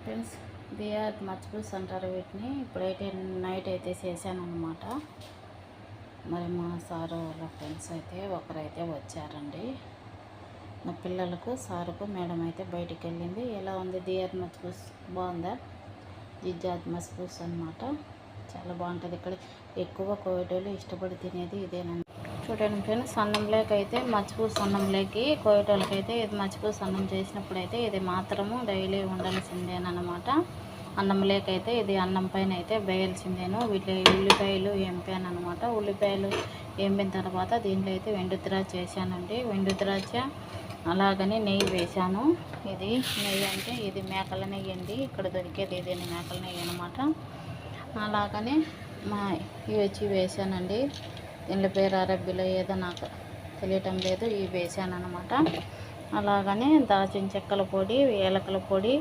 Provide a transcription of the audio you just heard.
Friends, BR మచ్బూస్ అంటారు వీటిని. ఇప్పుడైతే నైట్ అయితే చేశాను అనమాట. మరి మా సారు వాళ్ళ ఫ్రెండ్స్ అయితే ఒకరైతే వచ్చారండి. నా పిల్లలకు సారుకు మేడం అయితే బయటికి వెళ్ళింది. ఎలా ఉంది బిఆర్ మచ్బూస్? బాగుందా? జిజ్జాద్ మచ్బూస్ అనమాట. చాలా బాగుంటుంది. ఇక్కడ ఎక్కువ కోయటోళ్ళు ఇష్టపడి తినేది ఇదేనండి. చూడండి ఫ్రెండ్స్, అన్నంలోకి అయితే మచ్బూస్ అన్నంలోకి కోయటోళ్ళకైతే ఇది మచ్బూస్ అన్నం చేసినప్పుడు ఇది మాత్రము డైలీ ఉండాల్సిందేనమాట. అన్నంలోకి అయితే ఇది అన్నం పైన అయితే వేయాల్సిందేను. వీటి ఉల్లిపాయలు ఎంపాను అనమాట. ఉల్లిపాయలు ఎంపిన తర్వాత దీంట్లో అయితే వెండు ద్రాక్ష వేసానండి. వెండు ద్రాక్ష అలాగని నెయ్యి వేసాను. ఇది నెయ్యి అంటే ఇది మేకల నెయ్యి అండి. ఇక్కడ దొరికేది ఇది మేకల నెయ్యి అనమాట. అలాగని ఇవి వచ్చి వేసానండి. దీనిలో పేరు అరబ్బీలో ఏదో నాకు తెలియటం లేదు. ఇవి వేసాను అనమాట. అలాగని దాల్చిన చెక్కల పొడి, ఏలకల పొడి,